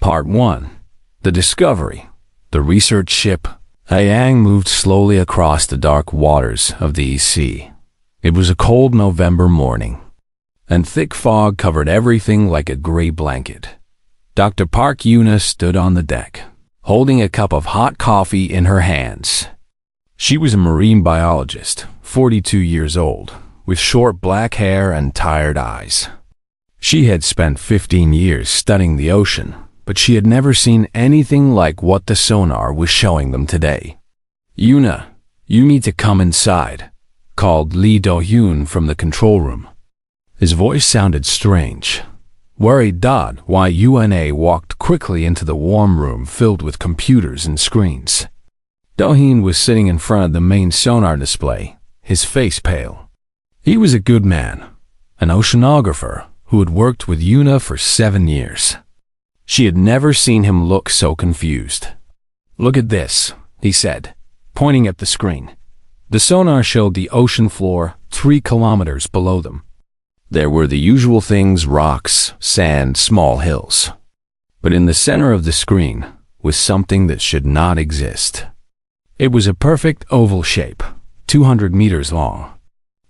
Part 1. The Discovery. The research ship Yang moved slowly across the dark waters of the sea. It was a cold November morning, and thick fog covered everything like a gray blanket. Dr. Park Yuna stood on the deck, holding a cup of hot coffee in her hands. She was a marine biologist, 42 years old, with short black hair and tired eyes. She had spent 15 years studying the ocean, but she had never seen anything like what the sonar was showing them today. "Yuna, you need to come inside," called Lee Do-hyun from the control room. His voice sounded strange. Worried Yuna walked quickly into the warm room filled with computers and screens. Do-hyun was sitting in front of the main sonar display, his face pale. He was a good man, an oceanographer who had worked with Yuna for 7 years. She had never seen him look so confused. "Look at this," he said, pointing at the screen. The sonar showed the ocean floor 3 kilometers below them. There were the usual things: rocks, sand, small hills. But in the center of the screen was something that should not exist. It was a perfect oval shape, 200 meters long.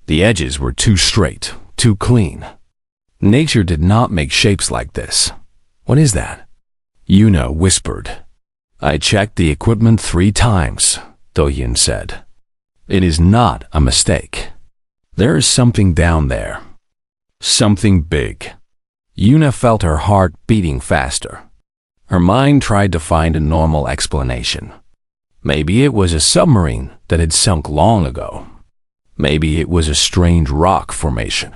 The edges were too straight, too clean. Nature did not make shapes like this. "What is that?" Yuna whispered. "I checked the equipment 3 times, Do-hyun said. "It is not a mistake. There is something down there. Something big." Yuna felt her heart beating faster. Her mind tried to find a normal explanation. Maybe it was a submarine that had sunk long ago. Maybe it was a strange rock formation.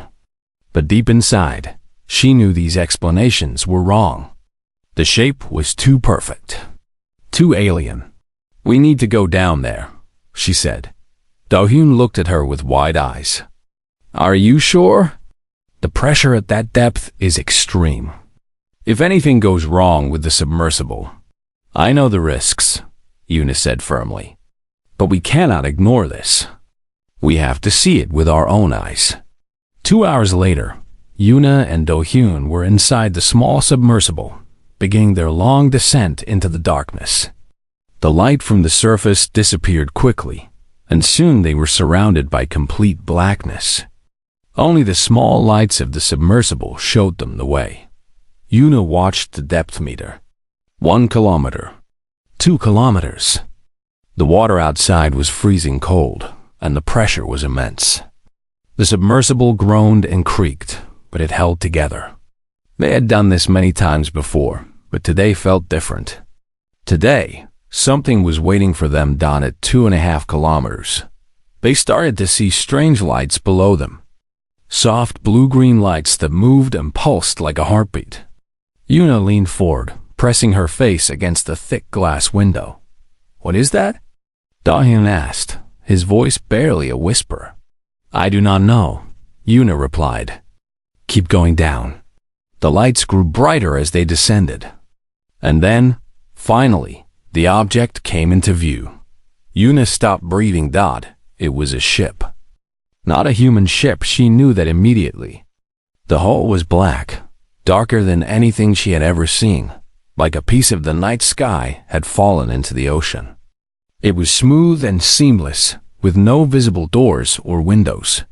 But deep inside, she knew these explanations were wrong. The shape was too perfect, too alien. "We need to go down there," she said. Do-hyun looked at her with wide eyes. "Are you sure? The pressure at that depth is extreme. If anything goes wrong with the submersible..." "I know the risks," Yuna said firmly. "But we cannot ignore this. We have to see it with our own eyes." 2 hours later, Yuna and Do-hyun were inside the small submersible, beginning their long descent into the darkness. The light from the surface disappeared quickly, and soon they were surrounded by complete blackness. Only the small lights of the submersible showed them the way. Yuna watched the depth meter. 1 kilometer. 2 kilometers. The water outside was freezing cold, and the pressure was immense. The submersible groaned and creaked, but it held together. They had done this many times before, but today felt different. Today, something was waiting for them down at 2.5 kilometers. They started to see strange lights below them. Soft blue-green lights that moved and pulsed like a heartbeat. Yuna leaned forward, pressing her face against the thick glass window. "What is that?" Do-hyun asked, his voice barely a whisper. "I do not know," Yuna replied. "Keep going down." The lights grew brighter as they descended. And then, finally, the object came into view. Yuna stopped breathing. It was a ship. Not a human ship, she knew that immediately. The hull was black, darker than anything she had ever seen, like a piece of the night sky had fallen into the ocean. It was smooth and seamless, with no visible doors or windows.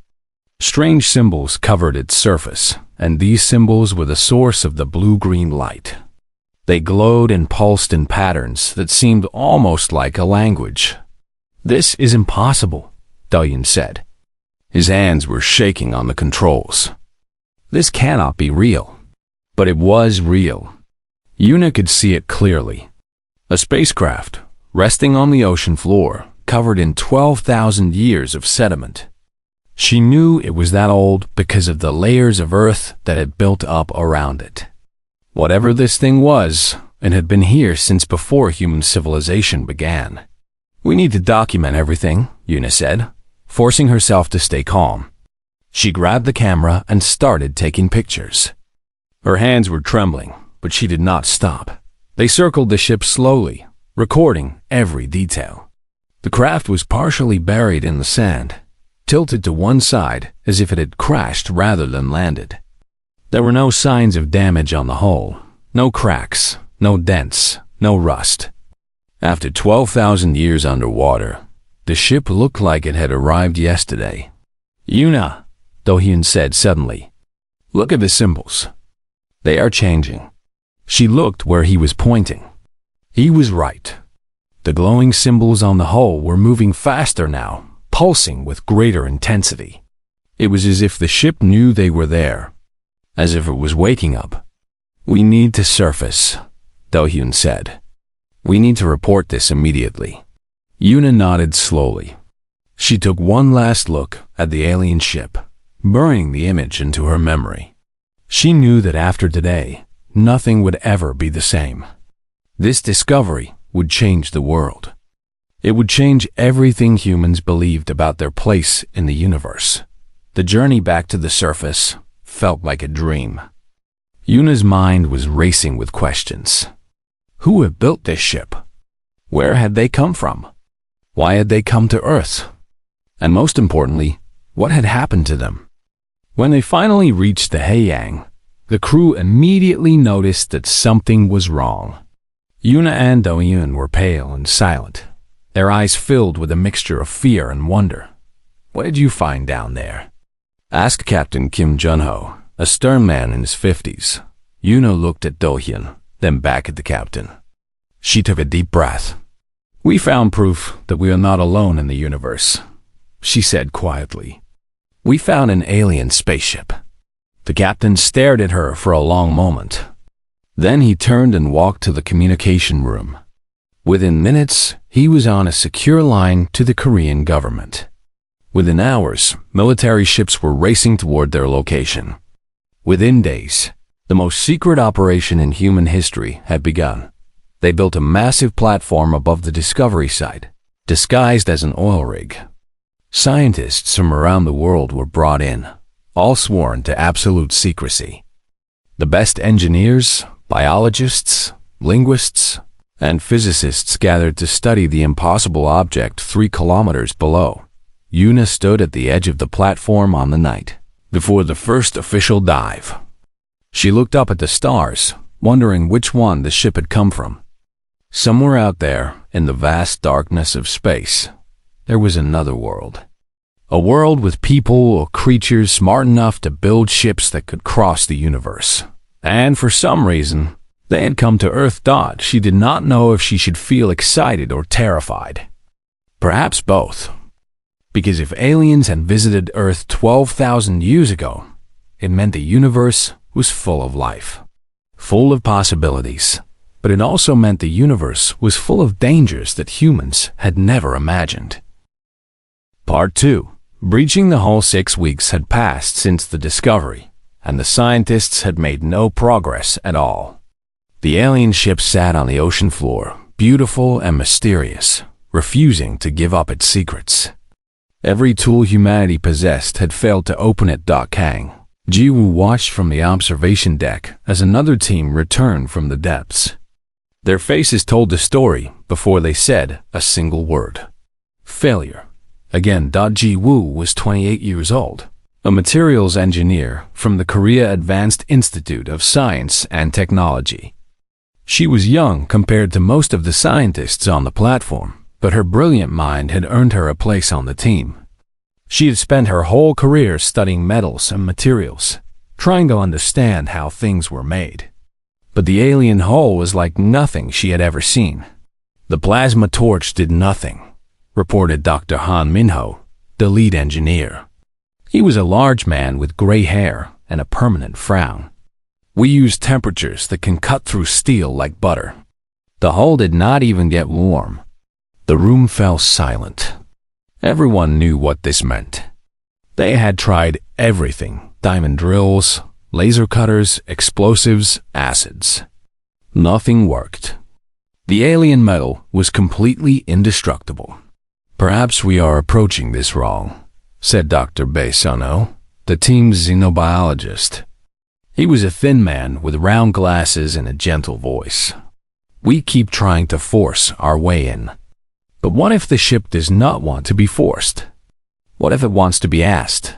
Strange symbols covered its surface, and these symbols were the source of the blue-green light. They glowed and pulsed in patterns that seemed almost like a language. "This is impossible," Do-hyun said. His hands were shaking on the controls. "This cannot be real." But it was real. Yuna could see it clearly. A spacecraft, resting on the ocean floor, covered in 12,000 years of sediment. She knew it was that old because of the layers of earth that had built up around it. Whatever this thing was, it had been here since before human civilization began. "We need to document everything," Yuna said, forcing herself to stay calm. She grabbed the camera and started taking pictures. Her hands were trembling, but she did not stop. They circled the ship slowly, recording every detail. The craft was partially buried in the sand, tilted to one side as if it had crashed rather than landed. There were no signs of damage on the hull, no cracks, no dents, no rust. After 12,000 years underwater, the ship looked like it had arrived yesterday. "Yuna," Do-hyun said suddenly, "look at the symbols. They are changing." She looked where he was pointing. He was right. The glowing symbols on the hull were moving faster now, pulsing with greater intensity. It was as if the ship knew they were there, as if it was waking up. "We need to surface," Do-hyun said. "We need to report this immediately." Yuna nodded slowly. She took one last look at the alien ship, burying the image into her memory. She knew that after today, nothing would ever be the same. This discovery would change the world. It would change everything humans believed about their place in the universe. The journey back to the surface felt like a dream. Yuna's mind was racing with questions. Who had built this ship? Where had they come from? Why had they come to Earth? And most importantly, what had happened to them? When they finally reached the Haeyang, the crew immediately noticed that something was wrong. Yuna and Do-hyun were pale and silent, their eyes filled with a mixture of fear and wonder. "What did you find down there?" asked Captain Kim Jun-ho, a stern man in his 50s. Yuna looked at Do-hyun, then back at the captain. She took a deep breath. "We found proof that we are not alone in the universe," she said quietly. "We found an alien spaceship." The captain stared at her for a long moment. Then he turned and walked to the communication room. Within minutes, he was on a secure line to the Korean government. Within hours, military ships were racing toward their location. Within days, the most secret operation in human history had begun. They built a massive platform above the discovery site, disguised as an oil rig. Scientists from around the world were brought in, all sworn to absolute secrecy. The best engineers, biologists, linguists, and physicists gathered to study the impossible object 3 kilometers below. Yuna stood at the edge of the platform on the night before the first official dive. She looked up at the stars, wondering which one the ship had come from. Somewhere out there, in the vast darkness of space, there was another world. A world with people or creatures smart enough to build ships that could cross the universe. And for some reason, they had come to Earth. She did not know if she should feel excited or terrified. Perhaps both. Because if aliens had visited Earth 12,000 years ago, it meant the universe was full of life, full of possibilities. But it also meant the universe was full of dangers that humans had never imagined. Part 2. Breaching the hull. 6 weeks had passed since the discovery, and the scientists had made no progress at all. The alien ship sat on the ocean floor, beautiful and mysterious, refusing to give up its secrets. Every tool humanity possessed had failed to open it. Kang Ji-woo watched from the observation deck as another team returned from the depths. Their faces told the story before they said a single word. Failure. Again. Ji-woo was 28 years old, a materials engineer from the Korea Advanced Institute of Science and Technology. She was young compared to most of the scientists on the platform, but her brilliant mind had earned her a place on the team. She had spent her whole career studying metals and materials, trying to understand how things were made. But the alien hull was like nothing she had ever seen. The plasma torch did nothing, reported Dr. Han Minho, the lead engineer. He was a large man with gray hair and a permanent frown. "We use temperatures that can cut through steel like butter." The hull did not even get warm. The room fell silent. Everyone knew what this meant. They had tried everything: diamond drills, laser cutters, explosives, acids. Nothing worked. The alien metal was completely indestructible. "Perhaps we are approaching this wrong," said Dr. Bae Sun-ho, the team's xenobiologist. He was a thin man with round glasses and a gentle voice. "We keep trying to force our way in. But what if the ship does not want to be forced? What if it wants to be asked?"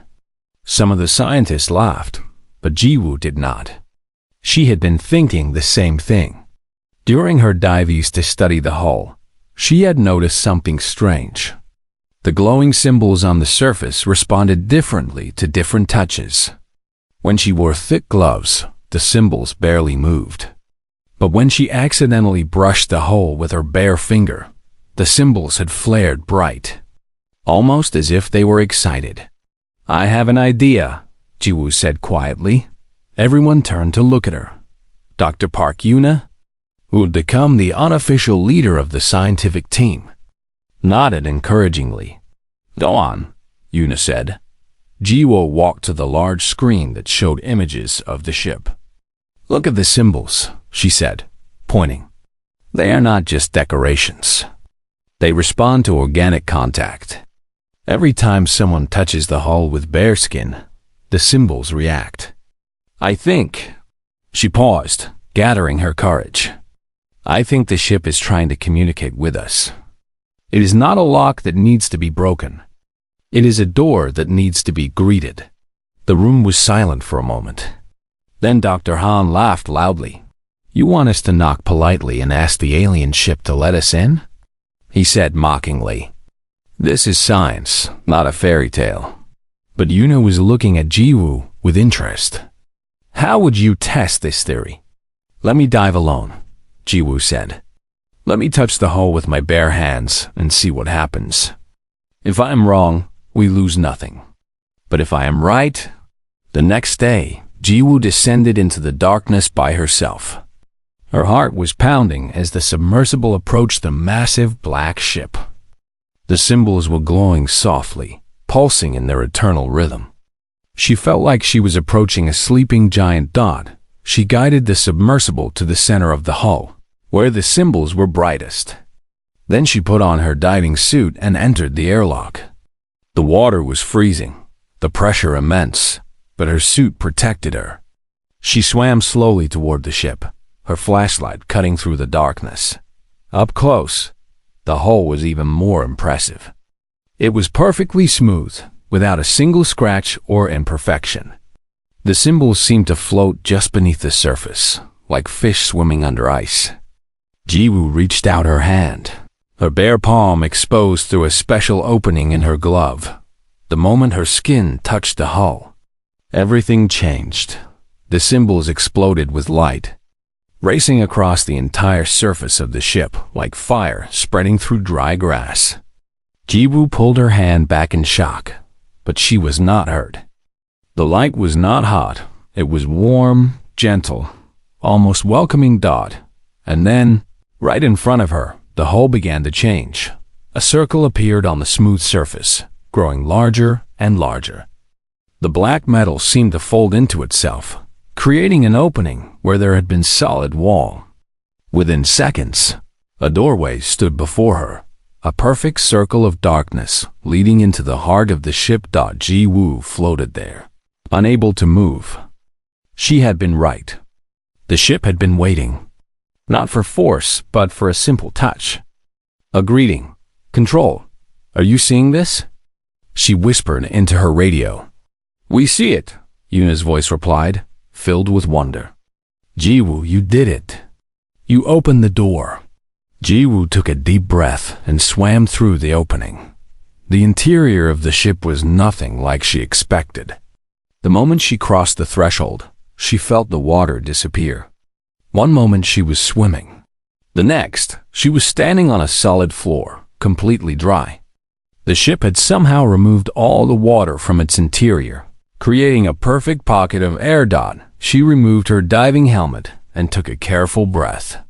Some of the scientists laughed, but Ji-woo did not. She had been thinking the same thing. During her dives to study the hull, she had noticed something strange. The glowing symbols on the surface responded differently to different touches. When she wore thick gloves, the symbols barely moved. But when she accidentally brushed the hull with her bare finger, the symbols had flared bright, almost as if they were excited. "I have an idea," Jiwoo said quietly. Everyone turned to look at her. Dr. Park Yuna, who had become the unofficial leader of the scientific team, nodded encouragingly. "Go on," Yuna said. Jiwoo walked to the large screen that showed images of the ship. "Look at the symbols," she said, pointing. "They are not just decorations. They respond to organic contact. Every time someone touches the hull with bare skin, the symbols react. I think—" She paused, gathering her courage. "I think the ship is trying to communicate with us. It is not a lock that needs to be broken. It is a door that needs to be greeted." The room was silent for a moment. Then Dr. Han laughed loudly. "You want us to knock politely and ask the alien ship to let us in?" he said mockingly. "This is science, not a fairy tale." But Yuna was looking at Jiwoo with interest. "How would you test this theory?" "Let me dive alone," Jiwoo said. "Let me touch the hull with my bare hands and see what happens. If I am wrong, we lose nothing. But if I am right—" The next day, Jiwoo descended into the darkness by herself. Her heart was pounding as the submersible approached the massive black ship. The symbols were glowing softly, pulsing in their eternal rhythm. She felt like she was approaching a sleeping giant dot. She guided the submersible to the center of the hull, where the symbols were brightest. Then she put on her diving suit and entered the airlock. The water was freezing, the pressure immense, but her suit protected her. She swam slowly toward the ship, her flashlight cutting through the darkness. Up close, the hull was even more impressive. It was perfectly smooth, without a single scratch or imperfection. The symbols seemed to float just beneath the surface, like fish swimming under ice. Jiwoo reached out her hand, her bare palm exposed through a special opening in her glove. The moment her skin touched the hull, everything changed. The symbols exploded with light, racing across the entire surface of the ship like fire spreading through dry grass. Jiwoo pulled her hand back in shock, but she was not hurt. The light was not hot. It was warm, gentle, almost welcoming dot. And then, right in front of her, the hull began to change. A circle appeared on the smooth surface, growing larger and larger. The black metal seemed to fold into itself, creating an opening where there had been solid wall. Within seconds, a doorway stood before her, a perfect circle of darkness leading into the heart of the ship. Jiwoo floated there, unable to move. She had been right. The ship had been waiting, not for force, but for a simple touch. A greeting. "Control, are you seeing this?" She whispered into her radio. "We see it," Yuna's voice replied, filled with wonder. "Jiwoo, you did it. You opened the door." Jiwoo took a deep breath and swam through the opening. The interior of the ship was nothing like she expected. The moment she crossed the threshold, she felt the water disappear. One moment she was swimming. The next, she was standing on a solid floor, completely dry. The ship had somehow removed all the water from its interior, creating a perfect pocket of air. She removed her diving helmet and took a careful breath.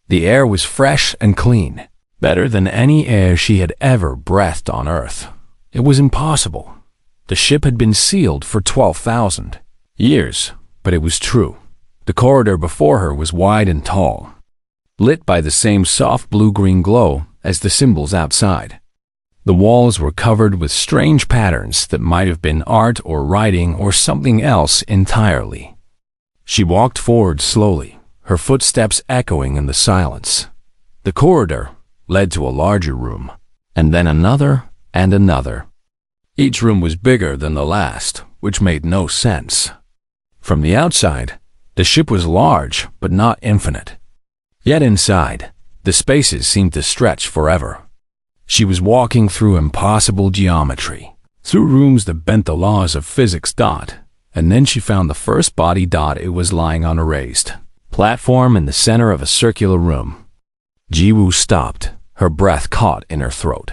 The air was fresh and clean, better than any air she had ever breathed on Earth. It was impossible. The ship had been sealed for 12,000 years, but it was true. The corridor before her was wide and tall, lit by the same soft blue-green glow as the symbols outside. The walls were covered with strange patterns that might have been art or writing or something else entirely. She walked forward slowly, her footsteps echoing in the silence. The corridor led to a larger room, and then another and another. Each room was bigger than the last, which made no sense. From the outside, the ship was large but not infinite. Yet inside, the spaces seemed to stretch forever. She was walking through impossible geometry, through rooms that bent the laws of physics. And then she found the first body. It was lying on a raised platform in the center of a circular room. Jiwoo stopped, her breath caught in her throat.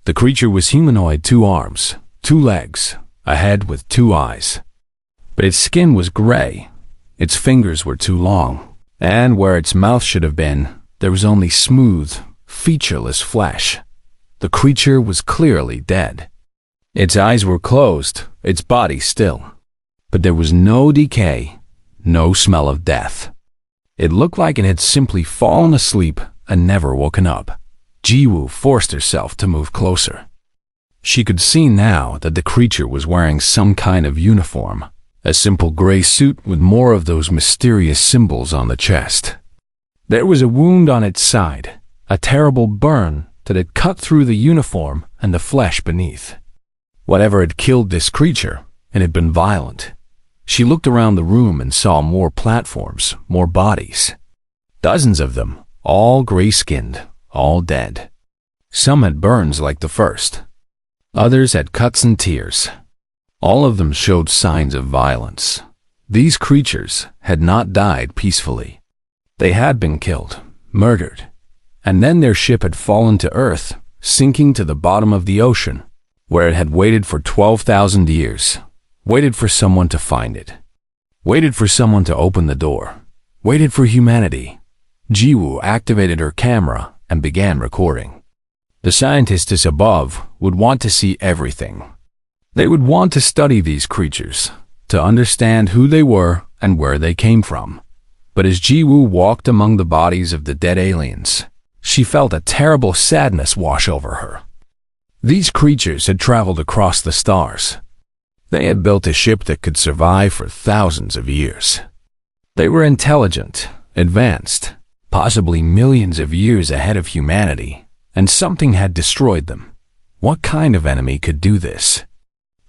The creature was humanoid, 2 arms, 2 legs, a head with 2 eyes. But its skin was gray, its fingers were too long, and where its mouth should have been, there was only smooth, featureless flesh. The creature was clearly dead. Its eyes were closed, its body still. But there was no decay, no smell of death. It looked like it had simply fallen asleep and never woken up. Jiwoo forced herself to move closer. She could see now that the creature was wearing some kind of uniform, a simple gray suit with more of those mysterious symbols on the chest. There was a wound on its side, a terrible burn that had cut through the uniform and the flesh beneath. Whatever had killed this creature, it had been violent. She looked around the room and saw more platforms, more bodies. Dozens of them, all gray-skinned, all dead. Some had burns like the first. Others had cuts and tears. All of them showed signs of violence. These creatures had not died peacefully. They had been killed, murdered, and then their ship had fallen to Earth, sinking to the bottom of the ocean, where it had waited for 12,000 years, waited for someone to find it, waited for someone to open the door, waited for humanity. Jiwoo activated her camera and began recording. The scientists above would want to see everything. They would want to study these creatures, to understand who they were and where they came from. But as Jiwoo walked among the bodies of the dead aliens, she felt a terrible sadness wash over her. These creatures had traveled across the stars. They had built a ship that could survive for thousands of years. They were intelligent, advanced, possibly millions of years ahead of humanity, and something had destroyed them. What kind of enemy could do this?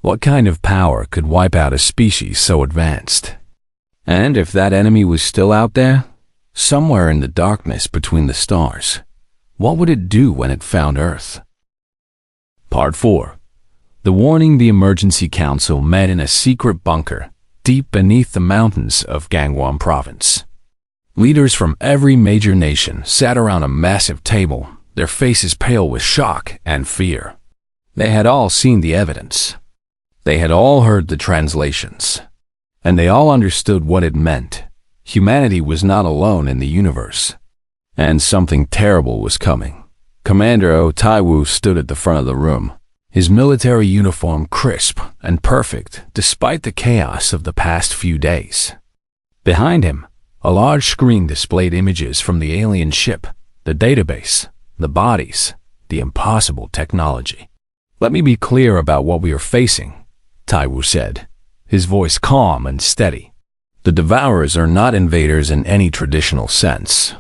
What kind of power could wipe out a species so advanced? And if that enemy was still out there, somewhere in the darkness between the stars, what would it do when it found Earth? Part 4. The warning. The Emergency Council met in a secret bunker deep beneath the mountains of Gangwon Province. Leaders from every major nation sat around a massive table, their faces pale with shock and fear. They had all seen the evidence. They had all heard the translations. And they all understood what it meant. Humanity was not alone in the universe. And something terrible was coming. Commander Oh Taiwoo stood at the front of the room, his military uniform crisp and perfect despite the chaos of the past few days. Behind him, a large screen displayed images from the alien ship, the database, the bodies, the impossible technology. "Let me be clear about what we are facing," Taiwoo said, his voice calm and steady. "The Devourers are not invaders in any traditional sense.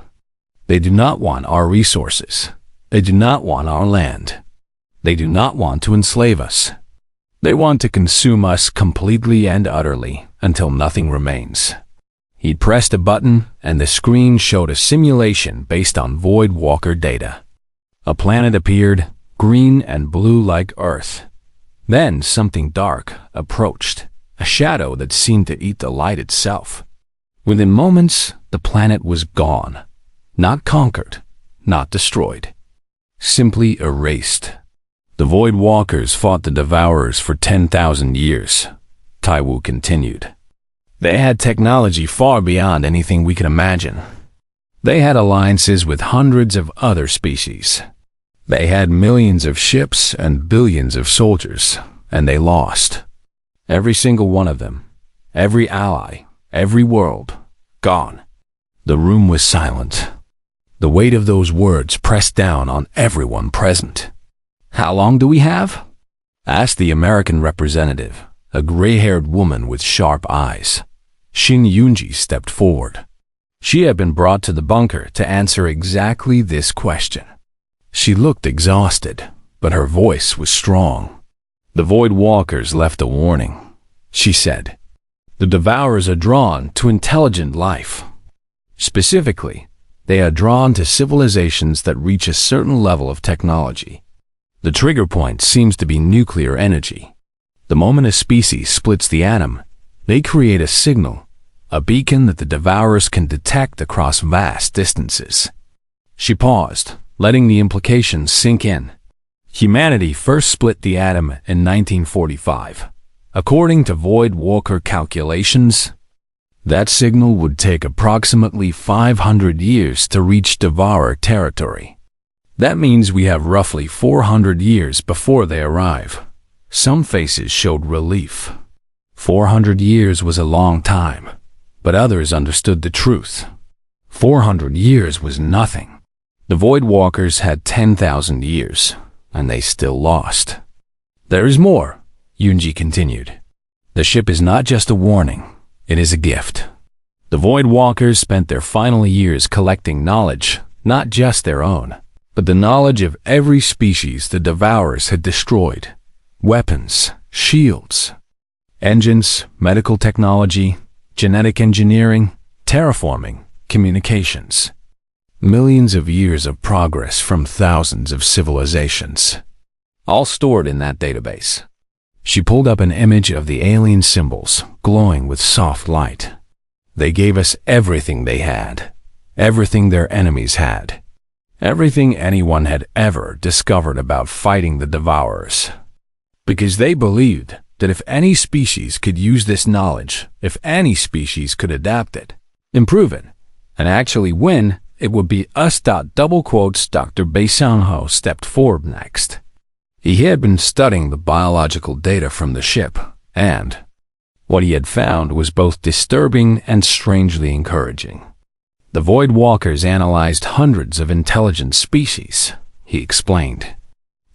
They do not want our resources. They do not want our land. They do not want to enslave us. They want to consume us completely and utterly until nothing remains." He pressed a button and the screen showed a simulation based on Void Walker data. A planet appeared, green and blue like Earth. Then something dark approached, a shadow that seemed to eat the light itself. Within moments, the planet was gone. Not conquered, not destroyed. Simply erased. The Void Walkers fought the Devourers for 10,000 years, Taiwoo continued. They had technology far beyond anything we could imagine. They had alliances with hundreds of other species. They had millions of ships and billions of soldiers, and they lost. Every single one of them, every ally, every world, gone. The room was silent. The weight of those words pressed down on everyone present. "How long do we have?" asked the American representative, a gray-haired woman with sharp eyes. Shin Yoonji stepped forward. She had been brought to the bunker to answer exactly this question. She looked exhausted, but her voice was strong. "The Void Walkers left a warning," she said. "The Devourers are drawn to intelligent life. Specifically, They are drawn to civilizations that reach a certain level of technology. The trigger point seems to be nuclear energy. The moment a species splits the atom, they create a signal, a beacon that the devourers can detect across vast distances. She paused, letting the implications sink in. Humanity first split the atom in 1945. According to Void Walker calculations, that signal would take approximately 500 years to reach devourer territory. That means we have roughly 400 years before they arrive. Some faces showed relief. 400 years was a long time, but others understood the truth. 400 years was nothing. The Void Walkers had 10,000 years, and they still lost. There is more, Yunji continued. The ship is not just a warning, it is a gift. The Void Walkers spent their final years collecting knowledge, not just their own, but the knowledge of every species the devourers had destroyed. Weapons, shields, engines, medical technology, genetic engineering, terraforming, communications. Millions of years of progress from thousands of civilizations, all stored in that database. She pulled up an image of the alien symbols, glowing with soft light. They gave us everything they had, everything their enemies had, everything anyone had ever discovered about fighting the devourers. Because they believed that if any species could use this knowledge, if any species could adapt it, improve it, and actually win, it would be us. Dr. Beisangho stepped forward next. He had been studying the biological data from the ship, and what he had found was both disturbing and strangely encouraging. The Void Walkers analyzed hundreds of intelligent species, he explained.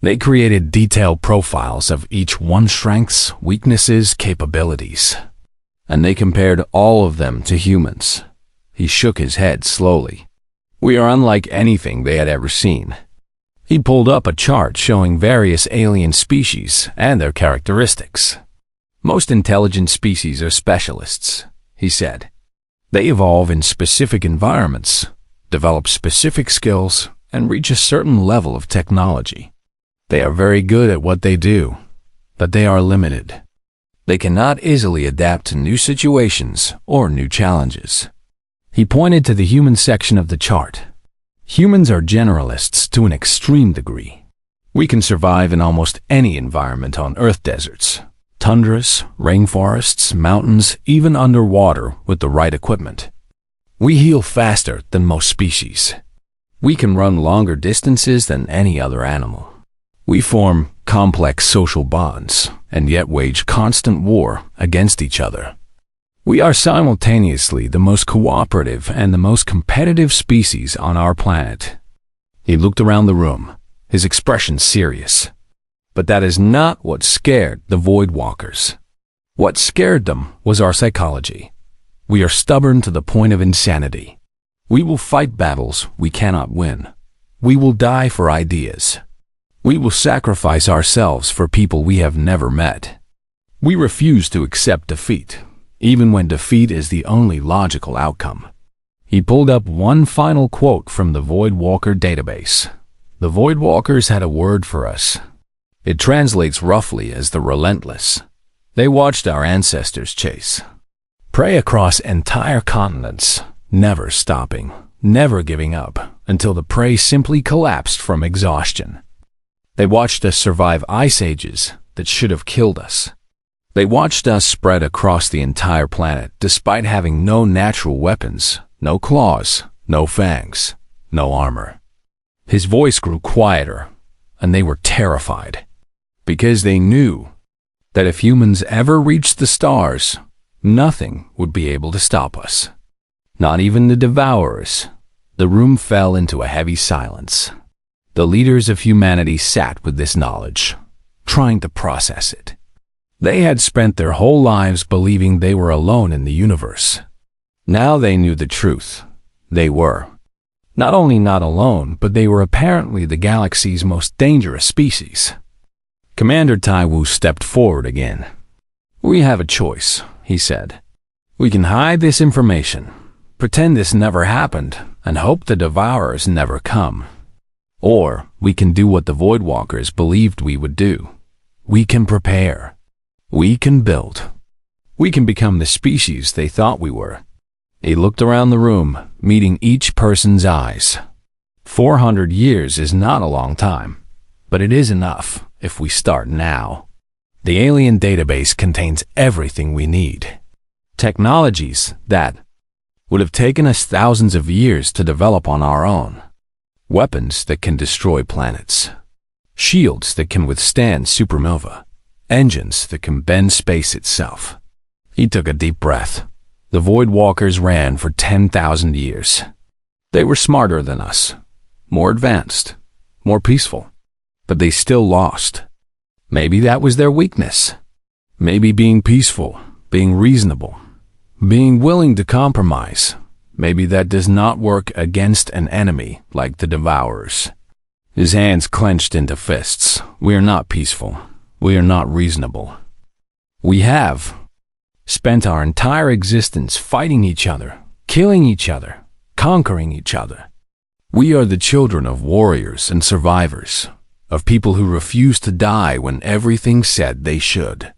They created detailed profiles of each one's strengths, weaknesses, capabilities, and they compared all of them to humans. He shook his head slowly. We are unlike anything they had ever seen. He pulled up a chart showing various alien species and their characteristics. Most intelligent species are specialists, he said. They evolve in specific environments, develop specific skills, and reach a certain level of technology. They are very good at what they do, but they are limited. They cannot easily adapt to new situations or new challenges. He pointed to the human section of the chart. Humans are generalists to an extreme degree. We can survive in almost any environment on Earth: deserts, tundras, rainforests, mountains, even underwater with the right equipment. We heal faster than most species. We can run longer distances than any other animal. We form complex social bonds and yet wage constant war against each other. We are simultaneously the most cooperative and the most competitive species on our planet. He looked around the room, his expression serious. But that is not what scared the Void Walkers. What scared them was our psychology. We are stubborn to the point of insanity. We will fight battles we cannot win. We will die for ideas. We will sacrifice ourselves for people we have never met. We refuse to accept defeat, even when defeat is the only logical outcome. He pulled up one final quote from the Void Walker database. The Void Walkers had a word for us. It translates roughly as the relentless. They watched our ancestors chase prey across entire continents, never stopping, never giving up, until the prey simply collapsed from exhaustion. They watched us survive ice ages that should have killed us. They watched us spread across the entire planet despite having no natural weapons, no claws, no fangs, no armor. His voice grew quieter, and they were terrified, because they knew that if humans ever reached the stars, nothing would be able to stop us. Not even the devourers. The room fell into a heavy silence. The leaders of humanity sat with this knowledge, trying to process it. They had spent their whole lives believing they were alone in the universe. Now they knew the truth. They were. Not only not alone, but they were apparently the galaxy's most dangerous species. Commander Taiwu stepped forward again. We have a choice, he said. We can hide this information, Pretend this never happened and hope the devourers never come. Or we can do what the Voidwalkers believed we would do. We can prepare. We can build. We can become the species they thought we were. He looked around the room, meeting each person's eyes. 400 years is not a long time, but it is enough if we start now. The alien database contains everything we need. Technologies that would have taken us thousands of years to develop on our own. Weapons that can destroy planets. Shields that can withstand supernova. Engines that can bend space itself. He took a deep breath. The Voidwalkers ran for 10,000 years. They were smarter than us, more advanced, more peaceful, but they still lost. Maybe that was their weakness. Maybe being peaceful, being reasonable, being willing to compromise, maybe that does not work against an enemy like the Devourers. His hands clenched into fists. We are not peaceful. We are not reasonable. We have spent our entire existence fighting each other, killing each other, conquering each other. We are the children of warriors and survivors, of people who refuse to die when everything said they should.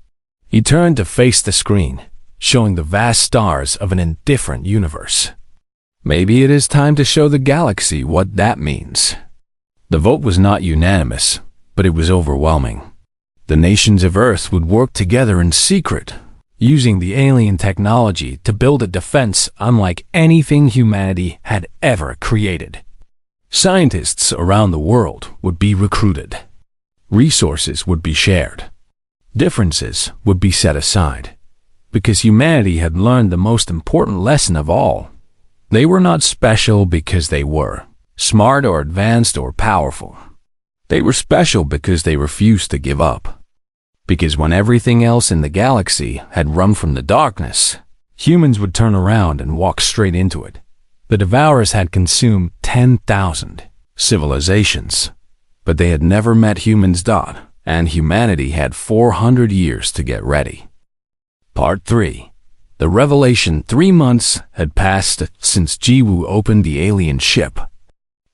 He turned to face the screen, showing the vast stars of an indifferent universe. Maybe it is time to show the galaxy what that means. The vote was not unanimous, but it was overwhelming. The nations of Earth would work together in secret, using the alien technology to build a defense unlike anything humanity had ever created. Scientists around the world would be recruited. Resources would be shared. Differences would be set aside. Because humanity had learned the most important lesson of all. They were not special because they were smart or advanced or powerful. They were special because they refused to give up. Because when everything else in the galaxy had run from the darkness, humans would turn around and walk straight into it. The Devourers had consumed 10,000 civilizations, but they had never met humans. And humanity had 400 years to get ready. Part 3. The revelation. 3 months had passed since Jiwoo opened the alien ship.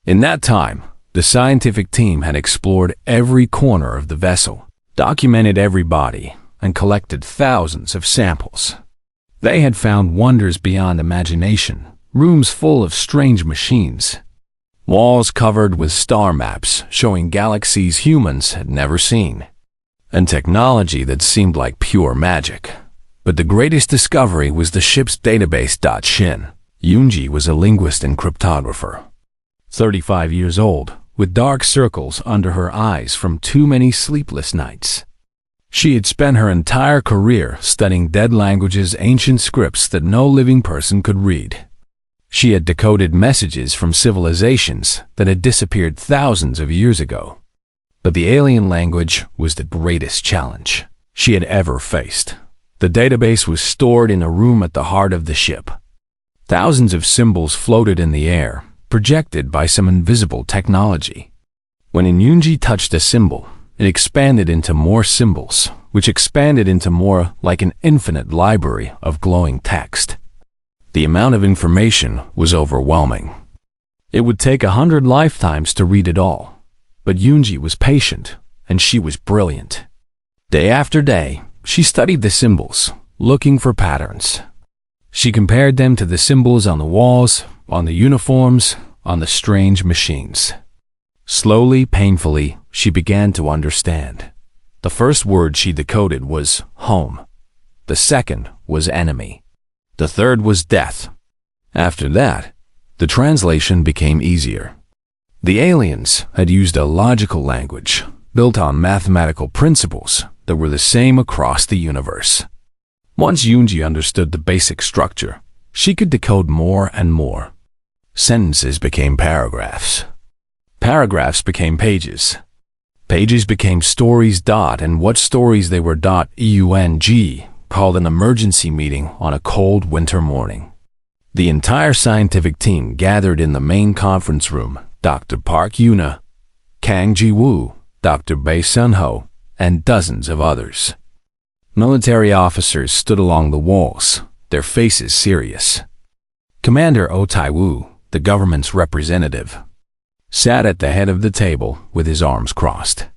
In that time, the scientific team had explored every corner of the vessel, documented every body, and collected thousands of samples. They had found wonders beyond imagination, rooms full of strange machines, walls covered with star maps showing galaxies humans had never seen, and technology that seemed like pure magic. But the greatest discovery was the ship's database. Shin Yoonji was a linguist and cryptographer. 35 years old, with dark circles under her eyes from too many sleepless nights. She had spent her entire career studying dead languages, ancient scripts that no living person could read. She had decoded messages from civilizations that had disappeared thousands of years ago. But the alien language was the greatest challenge she had ever faced. The database was stored in a room at the heart of the ship. Thousands of symbols floated in the air, projected by some invisible technology. When Yoonji touched a symbol, it expanded into more symbols, which expanded into more, like an infinite library of glowing text. The amount of information was overwhelming. It would take 100 lifetimes to read it all, but Yoonji was patient, and she was brilliant. Day after day, she studied the symbols, looking for patterns. She compared them to the symbols on the walls, on the uniforms, on the strange machines. Slowly, painfully, she began to understand. The first word she decoded was home. The second was enemy. The third was death. After that, the translation became easier. The aliens had used a logical language built on mathematical principles that were the same across the universe. Once Yoonji understood the basic structure, she could decode more and more. Sentences became paragraphs. Paragraphs became pages. Pages became stories. And what stories they were. Yoonji called an emergency meeting on a cold winter morning. The entire scientific team gathered in the main conference room. Dr. Park Yuna, Kang Ji-woo, Dr. Bae Sun-ho, and dozens of others. Military officers stood along the walls, their faces serious. Commander Otaiwu, the government's representative, sat at the head of the table with his arms crossed.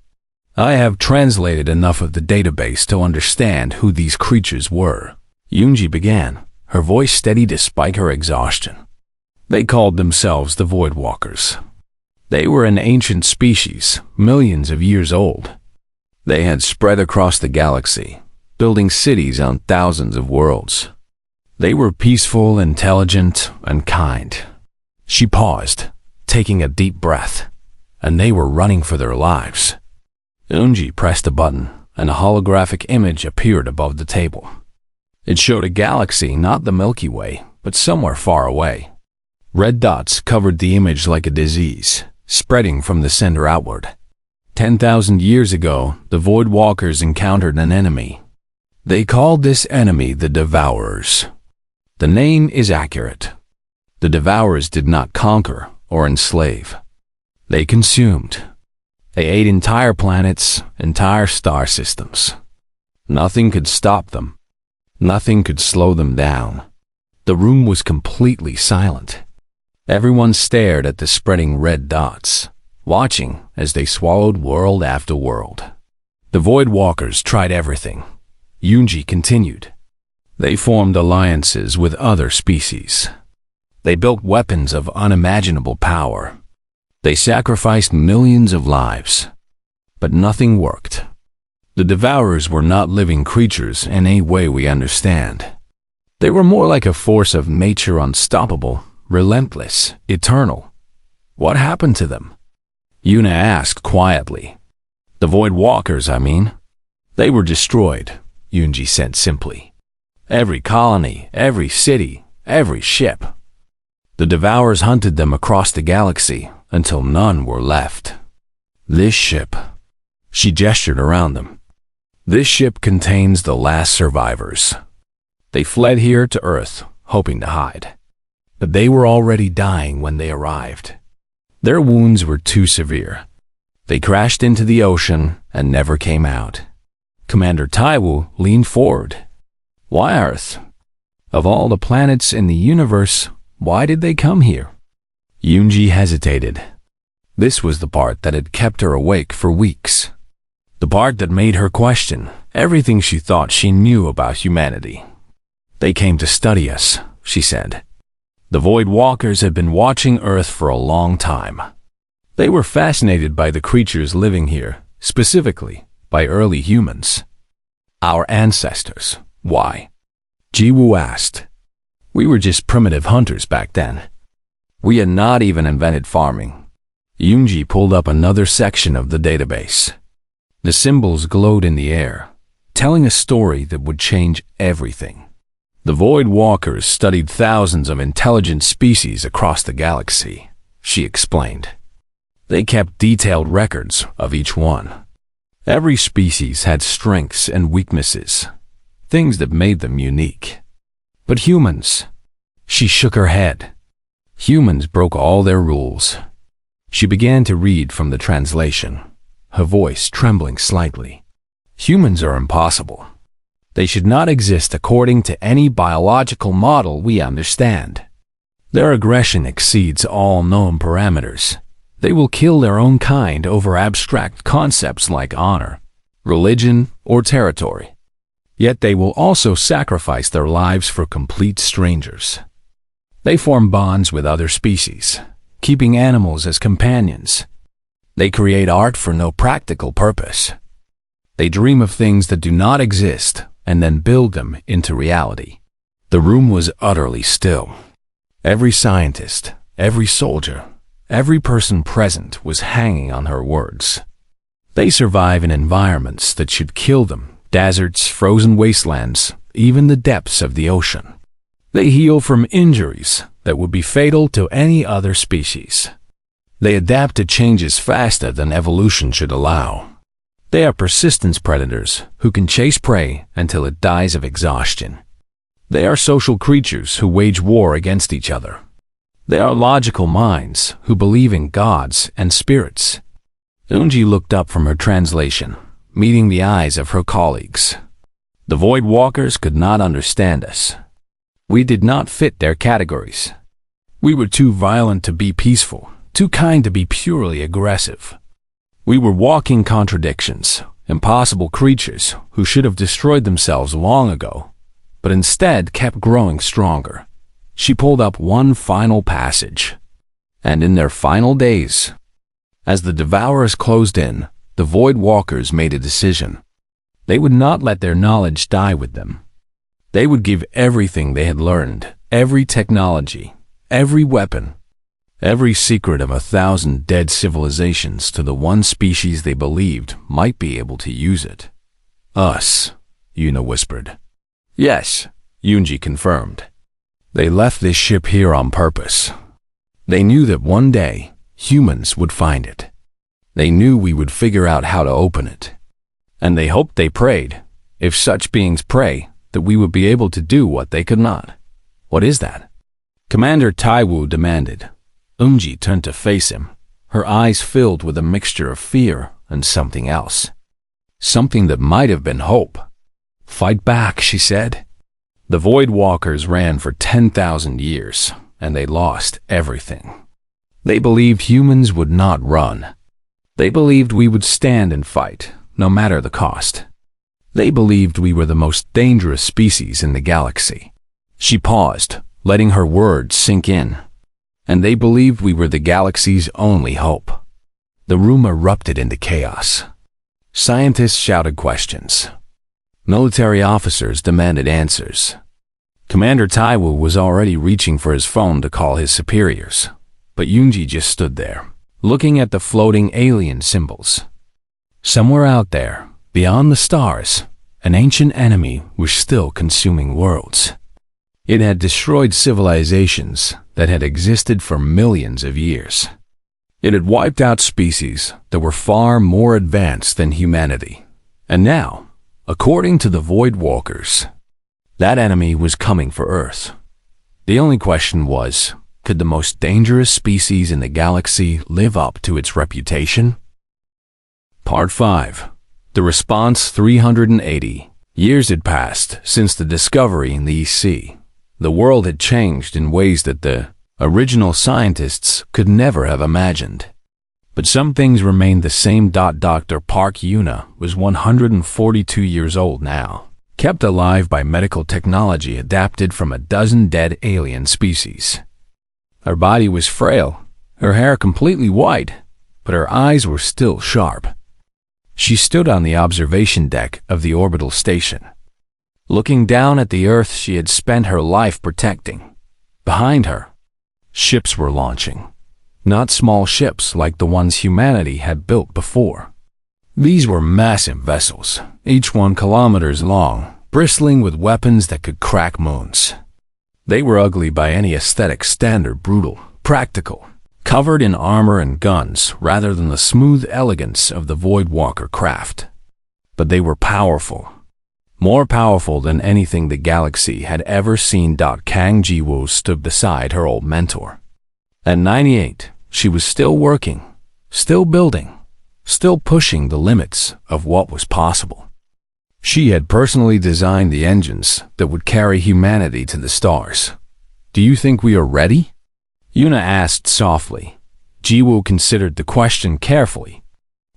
I have translated enough of the database to understand who these creatures were. Yunji began, her voice steady despite her exhaustion. They called themselves the Voidwalkers. They were an ancient species, millions of years old. They had spread across the galaxy, building cities on thousands of worlds. They were peaceful, intelligent, and kind. She paused, taking a deep breath, and they were running for their lives. Yunji pressed a button, and a holographic image appeared above the table. It showed a galaxy, not the Milky Way, but somewhere far away. Red dots covered the image like a disease, spreading from the center outward. 10,000 years ago, the Voidwalkers encountered an enemy. They called this enemy the Devourers. The name is accurate. The Devourers did not conquer or enslave. They consumed. They ate entire planets, entire star systems. Nothing could stop them. Nothing could slow them down. The room was completely silent. Everyone stared at the spreading red dots, watching as they swallowed world after world. The Voidwalkers tried everything. Yunji continued. They formed alliances with other species. They built weapons of unimaginable power. They sacrificed millions of lives. But nothing worked. The Devourers were not living creatures in any way we understand. They were more like a force of nature, unstoppable, relentless, eternal. What happened to them? Yuna asked quietly. The Voidwalkers, I mean. They were destroyed, Yunji said simply. Every colony, every city, every ship. The Devourers hunted them across the galaxy until none were left. This ship. She gestured around them. This ship contains the last survivors. They fled here to Earth, hoping to hide. But they were already dying when they arrived. Their wounds were too severe. They crashed into the ocean and never came out. Commander Taiwu leaned forward. Why Earth? Of all the planets in the universe, why did they come here? Yunji hesitated. This was the part that had kept her awake for weeks. The part that made her question everything she thought she knew about humanity. They came to study us, she said. The Voidwalkers had been watching Earth for a long time. They were fascinated by the creatures living here, specifically by early humans. Our ancestors. Why? Jiwoo asked. We were just primitive hunters back then. We had not even invented farming. Yunji pulled up another section of the database. The symbols glowed in the air, telling a story that would change everything. The Voidwalkers studied thousands of intelligent species across the galaxy, she explained. They kept detailed records of each one. Every species had strengths and weaknesses, things that made them unique. But humans, she shook her head. Humans broke all their rules. She began to read from the translation, her voice trembling slightly. Humans are impossible. They should not exist according to any biological model we understand. Their aggression exceeds all known parameters. They will kill their own kind over abstract concepts like honor, religion, or territory. Yet they will also sacrifice their lives for complete strangers. They form bonds with other species, keeping animals as companions. They create art for no practical purpose. They dream of things that do not exist and then build them into reality. The room was utterly still. Every scientist, every soldier, every person present was hanging on her words. They survive in environments that should kill them, deserts, frozen wastelands, even the depths of the ocean. They heal from injuries that would be fatal to any other species. They adapt to changes faster than evolution should allow. They are persistence predators who can chase prey until it dies of exhaustion. They are social creatures who wage war against each other. They are logical minds who believe in gods and spirits. Yunji looked up from her translation, meeting the eyes of her colleagues. The Voidwalkers could not understand us. We did not fit their categories. We were too violent to be peaceful, too kind to be purely aggressive. We were walking contradictions, impossible creatures who should have destroyed themselves long ago, but instead kept growing stronger. She pulled up one final passage. And in their final days, as the Devourers closed in, the Void Walkers made a decision. They would not let their knowledge die with them. They would give everything they had learned, every technology, every weapon, every secret of 1,000 dead civilizations to the one species they believed might be able to use it. Us, Yuna whispered. Yes, Yunji confirmed. They left this ship here on purpose. They knew that one day, humans would find it. They knew we would figure out how to open it. And they hoped, they prayed, if such beings pray, that we would be able to do what they could not. What is that? Commander Taiwu demanded. Unji turned to face him, her eyes filled with a mixture of fear and something else. Something that might have been hope. Fight back, she said. The Void Walkers ran for 10,000 years, and they lost everything. They believed humans would not run. They believed we would stand and fight, no matter the cost. They believed we were the most dangerous species in the galaxy. She paused, letting her words sink in. And they believed we were the galaxy's only hope. The room erupted into chaos. Scientists shouted questions. Military officers demanded answers. Commander Taiwu was already reaching for his phone to call his superiors, but Yunji just stood there, looking at the floating alien symbols. Somewhere out there, beyond the stars, an ancient enemy was still consuming worlds. It had destroyed civilizations that had existed for millions of years. It had wiped out species that were far more advanced than humanity. And now, according to the Void Walkers, that enemy was coming for Earth. The only question was, could the most dangerous species in the galaxy live up to its reputation? Part 5. The response 380. Years had passed since the discovery in the EC. The world had changed in ways that the original scientists could never have imagined. But some things remained the same. Dr. Park Yuna was 142 years old now, kept alive by medical technology adapted from a dozen dead alien species. Her body was frail, her hair completely white, but her eyes were still sharp. She stood on the observation deck of the orbital station, looking down at the Earth she had spent her life protecting. Behind her, ships were launching. Not small ships like the ones humanity had built before. These were massive vessels, each 1 kilometers long, bristling with weapons that could crack moons. They were ugly by any aesthetic standard, brutal, practical, covered in armor and guns rather than the smooth elegance of the Void Walker craft. But they were powerful. More powerful than anything the galaxy had ever seen. Kang Jiwoo stood beside her old mentor. At 98, she was still working, still building, still pushing the limits of what was possible. She had personally designed the engines that would carry humanity to the stars. Do you think we are ready? Yuna asked softly. Jiwoo considered the question carefully.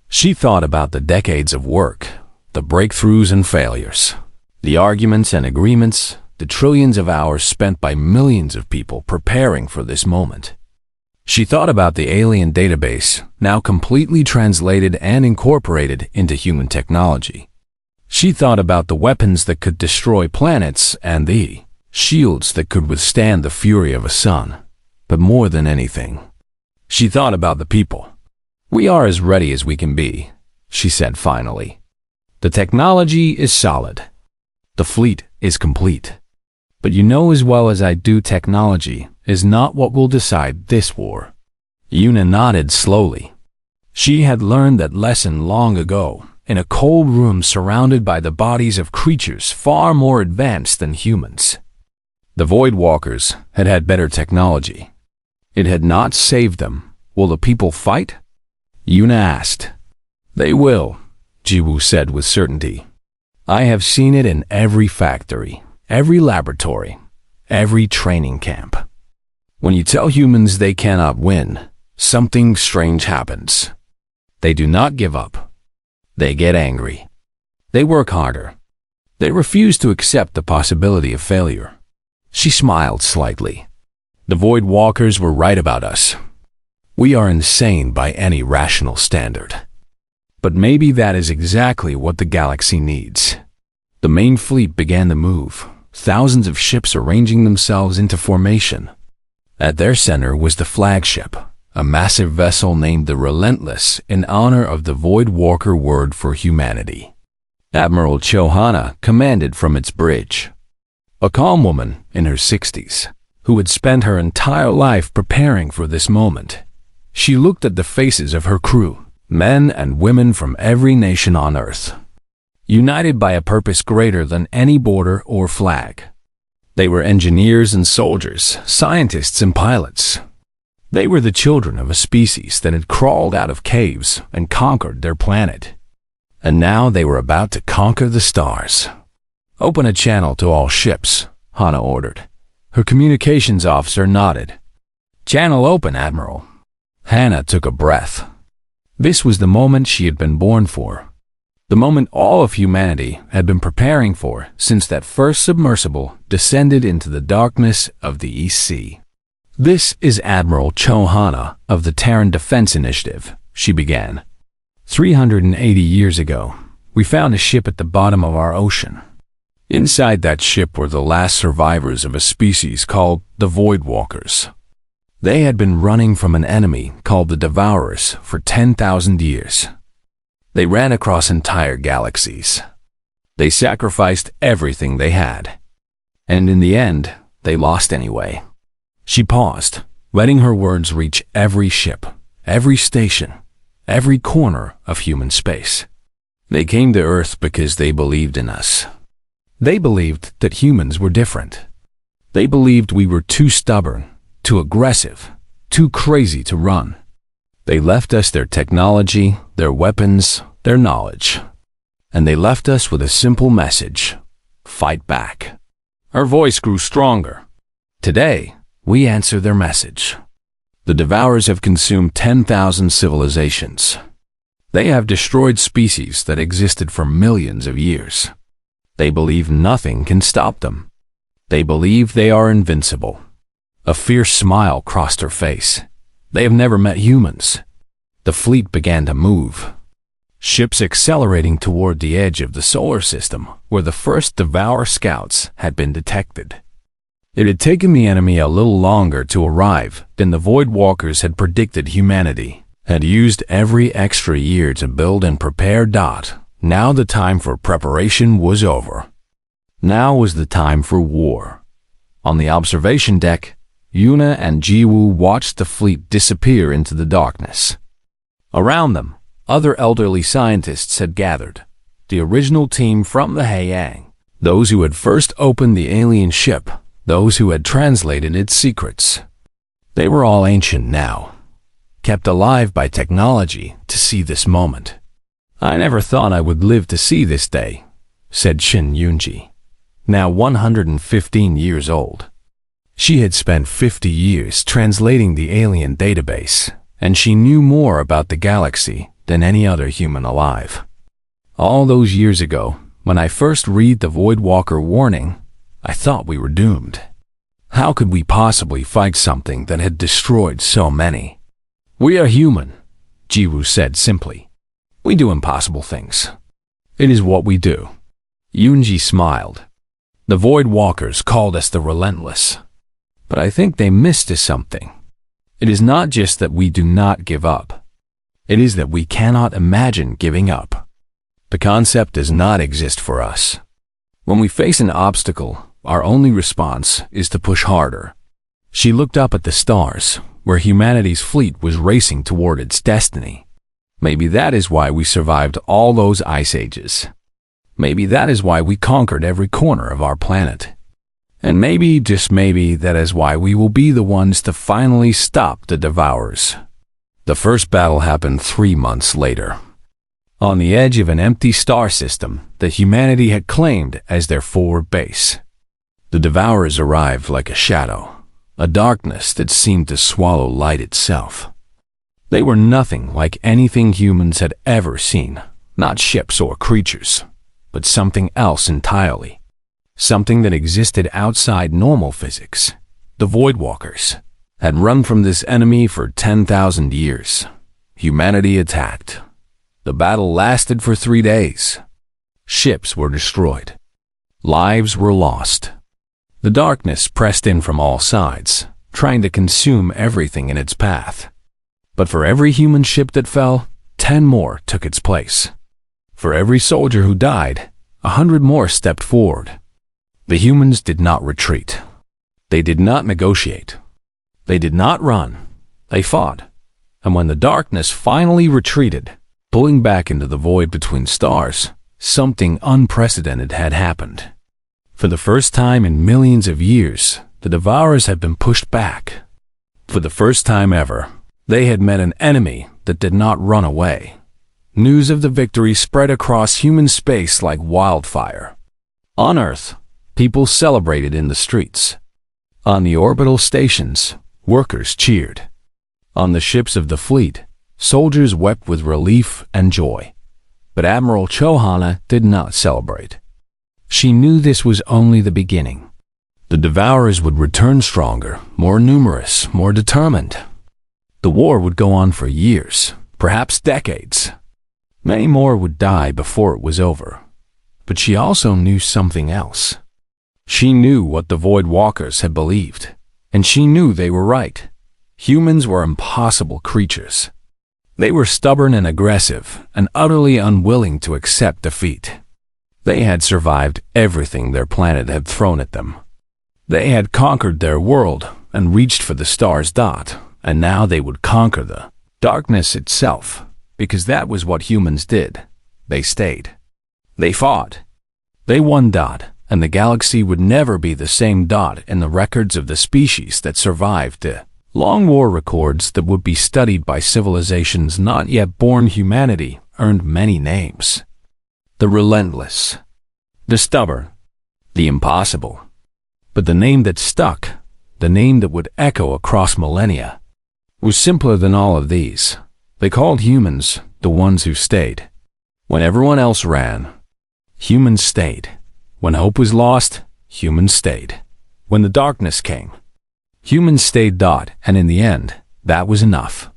She thought about the decades of work, the breakthroughs and failures, the arguments and agreements, the trillions of hours spent by millions of people preparing for this moment. She thought about the alien database, now completely translated and incorporated into human technology. She thought about the weapons that could destroy planets and the shields that could withstand the fury of a sun. But more than anything, she thought about the people. We are as ready as we can be, she said finally. The technology is solid. The fleet is complete. But you know as well as I do, technology is not what will decide this war. Yuna nodded slowly. She had learned that lesson long ago, in a cold room surrounded by the bodies of creatures far more advanced than humans. The Void Walkers had had better technology. It had not saved them. Will the people fight? Yuna asked. They will, Jiwoo said with certainty. I have seen it in every factory, every laboratory, every training camp. When you tell humans they cannot win, something strange happens. They do not give up. They get angry. They work harder. They refuse to accept the possibility of failure. She smiled slightly. The Void Walkers were right about us. We are insane by any rational standard. But maybe that is exactly what the galaxy needs. The main fleet began to move, thousands of ships arranging themselves into formation. At their center was the flagship, a massive vessel named the Relentless in honor of the Void Walker word for humanity. Admiral Chohana commanded from its bridge. A calm woman in her 60s, who had spent her entire life preparing for this moment. She looked at the faces of her crew, men and women from every nation on Earth, united by a purpose greater than any border or flag. They were engineers and soldiers, scientists and pilots. They were the children of a species that had crawled out of caves and conquered their planet. And now they were about to conquer the stars. "Open a channel to all ships," Hana ordered. Her communications officer nodded. "Channel open, Admiral." Hana took a breath. This was the moment she had been born for. The moment all of humanity had been preparing for since that first submersible descended into the darkness of the East Sea. "This is Admiral Chohana of the Terran Defense Initiative," she began. 380 years ago, we found a ship at the bottom of our ocean. Inside that ship were the last survivors of a species called the Void Walkers. They had been running from an enemy called the Devourers for 10,000 years. They ran across entire galaxies. They sacrificed everything they had. And in the end, they lost anyway. She paused, letting her words reach every ship, every station, every corner of human space. They came to Earth because they believed in us. They believed that humans were different. They believed we were too stubborn, too aggressive, too crazy to run. They left us their technology, their weapons, their knowledge. And they left us with a simple message: fight back. Her voice grew stronger. Today, we answer their message. The Devourers have consumed 10,000 civilizations. They have destroyed species that existed for millions of years. They believe nothing can stop them. They believe they are invincible. A fierce smile crossed her face. They have never met humans. The fleet began to move. Ships accelerating toward the edge of the solar system where the first Devourer scouts had been detected. It had taken the enemy a little longer to arrive than the Void Walkers had predicted. Humanity had used every extra year to build and prepare. Now the time for preparation was over. Now was the time for war. On the observation deck, Yuna and Jiwoo watched the fleet disappear into the darkness. Around them, other elderly scientists had gathered, the original team from the Haiyang, those who had first opened the alien ship, those who had translated its secrets. They were all ancient now, kept alive by technology to see this moment. "I never thought I would live to see this day," said Shin Yunji, now 115 years old. She had spent 50 years translating the alien database, and she knew more about the galaxy than any other human alive. All those years ago, when I first read the Void Walker warning, I thought we were doomed. How could we possibly fight something that had destroyed so many? "We are human," Jiwoo said simply. "We do impossible things. It is what we do." Yunji smiled. "The Void Walkers called us the Relentless. But I think they missed us something. It is not just that we do not give up. It is that we cannot imagine giving up. The concept does not exist for us. When we face an obstacle, our only response is to push harder." She looked up at the stars, where humanity's fleet was racing toward its destiny. Maybe that is why we survived all those ice ages. Maybe that is why we conquered every corner of our planet. And maybe, just maybe, that is why we will be the ones to finally stop the Devourers. The first battle happened 3 months later. On the edge of an empty star system that humanity had claimed as their forward base. The Devourers arrived like a shadow, a darkness that seemed to swallow light itself. They were nothing like anything humans had ever seen, not ships or creatures, but something else entirely. Something that existed outside normal physics. The Voidwalkers had run from this enemy for 10,000 years. Humanity attacked. The battle lasted for 3 days. Ships were destroyed. Lives were lost. The darkness pressed in from all sides, trying to consume everything in its path. But for every human ship that fell, 10 more took its place. For every soldier who died, 100 more stepped forward. The humans did not retreat. They did not negotiate. They did not run. They fought. And when the darkness finally retreated, pulling back into the void between stars, something unprecedented had happened. For the first time in millions of years, the Devourers had been pushed back. For the first time ever, they had met an enemy that did not run away. News of the victory spread across human space like wildfire. On Earth, people celebrated in the streets. On the orbital stations, workers cheered. On the ships of the fleet, soldiers wept with relief and joy. But Admiral Chohana did not celebrate. She knew this was only the beginning. The Devourers would return stronger, more numerous, more determined. The war would go on for years, perhaps decades. Many more would die before it was over. But she also knew something else. She knew what the Voidwalkers had believed, and she knew they were right. Humans were impossible creatures. They were stubborn and aggressive, and utterly unwilling to accept defeat. They had survived everything their planet had thrown at them. They had conquered their world and reached for the star's dot, and now they would conquer the darkness itself, because that was what humans did. They stayed. They fought. They won dot, and the galaxy would never be the same dot in the records of the species that survived the long war records that would be studied by civilizations not yet born. Humanity earned many names. The relentless, the stubborn, the impossible. But the name that stuck, the name that would echo across millennia, was simpler than all of these. They called humans the ones who stayed. When everyone else ran, humans stayed. When hope was lost, humans stayed. When the darkness came, humans stayed. And in the end, that was enough.